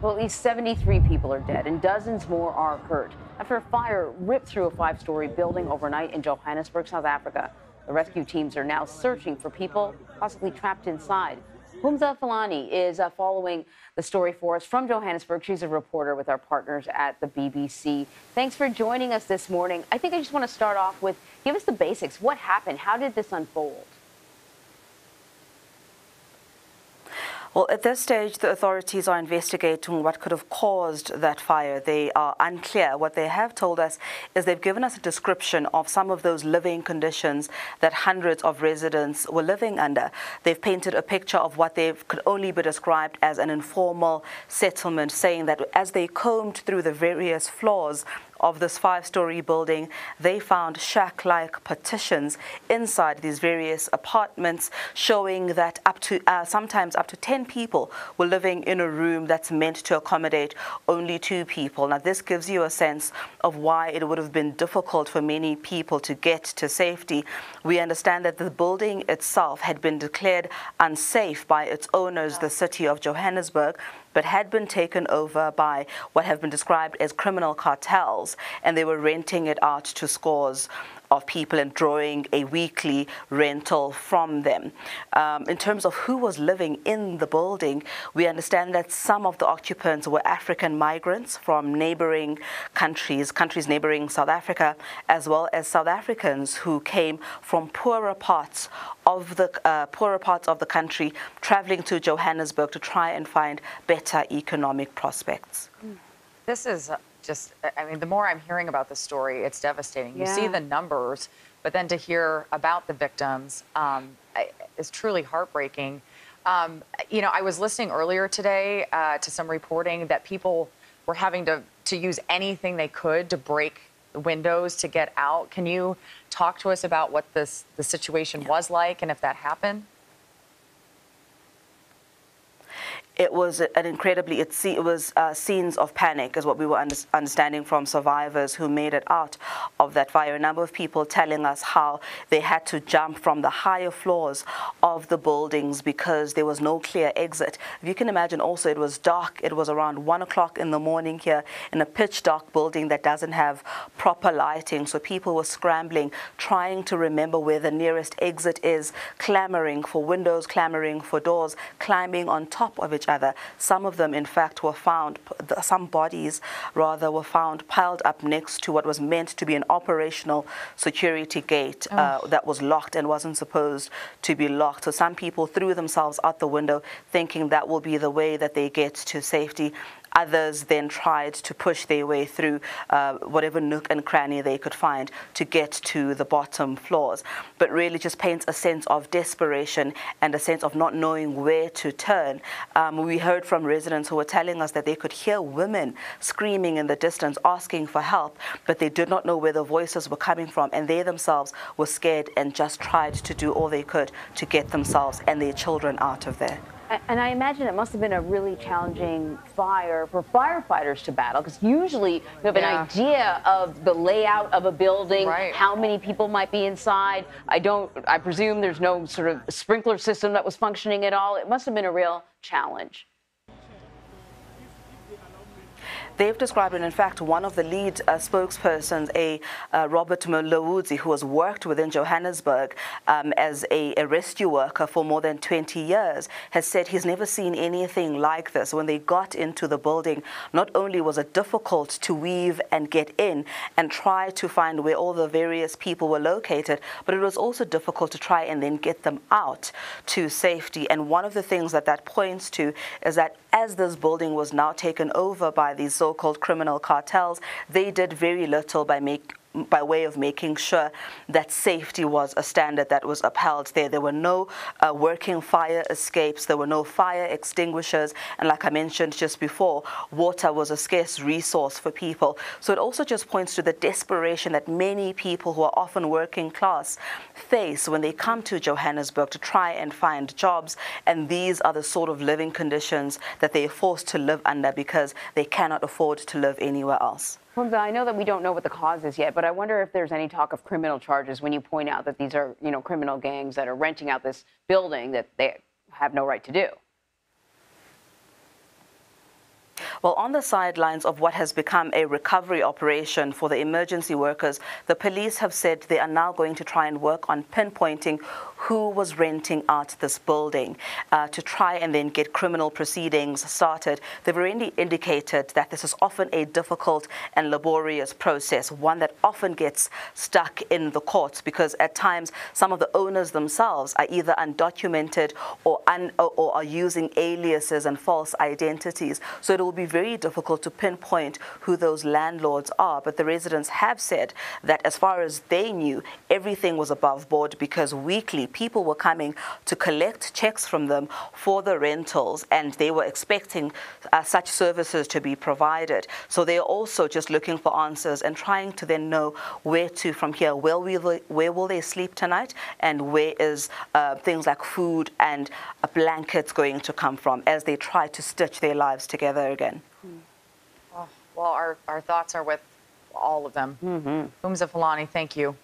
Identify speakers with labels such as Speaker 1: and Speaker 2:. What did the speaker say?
Speaker 1: Well, at least 73 people are dead and dozens more are hurt after a fire ripped through a 5-story building overnight in Johannesburg, South Africa. The rescue teams are now searching for people possibly trapped inside. Pumza Fihlani is following the story for us from Johannesburg. She's a reporter with our partners at the BBC. Thanks for joining us this morning. I think I just want to start off with, give us the basics. What happened? How did this unfold?
Speaker 2: Well, at this stage, the authorities are investigating what could have caused that fire. They are unclear. What they have told us is they've given us a description of some of those living conditions that hundreds of residents were living under. They've painted a picture of what they could only be described as an informal settlement, saying that as they combed through the various floors of this 5-story building, they found shack-like partitions inside these various apartments, showing that sometimes up to 10 people were living in a room that's meant to accommodate only 2 people. Now, this gives you a sense of why it would have been difficult for many people to get to safety. We understand that the building itself had been declared unsafe by its owners, the city of Johannesburg, but had been taken over by what have been described as criminal cartels, and they were renting it out to scores of people and drawing a weekly rental from them. In terms of who was living in the building, we understand that some of the occupants were African migrants from neighboring countries neighboring South Africa, as well as South Africans who came from poorer parts of the country, traveling to Johannesburg to try and find better economic prospects.
Speaker 3: This is just, I mean, the more I'm hearing about the story, it's devastating. You see the numbers, but then to hear about the victims is truly heartbreaking. You know, I was listening earlier today to some reporting that people were having to use anything they could to break the windows to get out. Can you talk to us about what the situation was like and if that happened?
Speaker 2: It was an incredibly, scenes of panic is what we were understanding from survivors who made it out of that fire. A number of people telling us how they had to jump from the higher floors of the buildings because there was no clear exit. If you can imagine also, it was dark. It was around 1 o'clock in the morning here in a pitch dark building that doesn't have proper lighting. So people were scrambling, trying to remember where the nearest exit is, clamoring for windows, clamoring for doors, climbing on top of it. Other. Some of them, in fact, were found, some bodies rather, were found piled up next to what was meant to be an operational security gate that was locked and wasn't supposed to be locked. So some people threw themselves out the window thinking that will be the way that they get to safety. Others then tried to push their way through whatever nook and cranny they could find to get to the bottom floors. But really just paints a sense of desperation and a sense of not knowing where to turn. We heard from residents who were telling us that they could hear women screaming in the distance, asking for help, but they did not know where the voices were coming from, and they themselves were scared and just tried to do all they could to get themselves and their children out of there.
Speaker 1: And I imagine it must have been a really challenging fire for firefighters to battle, because usually you have an idea of the layout of a building, how many people might be inside. I presume there's no sort of sprinkler system that was functioning at all. It must have been a real challenge.
Speaker 2: They've described it. In fact, one of the lead spokespersons, Robert Mlowudzi, who has worked within Johannesburg as a rescue worker for more than 20 years, has said he's never seen anything like this. When they got into the building, not only was it difficult to weave and get in and try to find where all the various people were located, but it was also difficult to try and then get them out to safety. And one of the things that points to is that as this building was now taken over by these so-called criminal cartels, they did very little by way of making sure that safety was a standard that was upheld there. There were no working fire escapes, there were no fire extinguishers, and like I mentioned just before, water was a scarce resource for people. So it also just points to the desperation that many people who are often working class face when they come to Johannesburg to try and find jobs, and these are the sort of living conditions that they are forced to live under because they cannot afford to live anywhere else.
Speaker 1: Pumza, I know that we don't know what the cause is yet, but I wonder if there's any talk of criminal charges when you point out that these are, criminal gangs that are renting out this building that they have no right to do.
Speaker 2: Well, on the sidelines of what has become a recovery operation for the emergency workers, the police have said they are now going to try and work on pinpointing who was renting out this building to try and then get criminal proceedings started. They've already indicated that this is often a difficult and laborious process, one that often gets stuck in the courts because at times some of the owners themselves are either undocumented or are using aliases and false identities. So it will be very difficult to pinpoint who those landlords are. But the residents have said that as far as they knew, everything was above board because weekly people were coming to collect checks from them for the rentals and they were expecting such services to be provided. So they're also just looking for answers and trying to then know where to from here. Where will they sleep tonight and where is things like food and blankets going to come from as they try to stitch their lives together again.
Speaker 3: Oh, well, our thoughts are with all of them. Pumza Fihlani, thank you.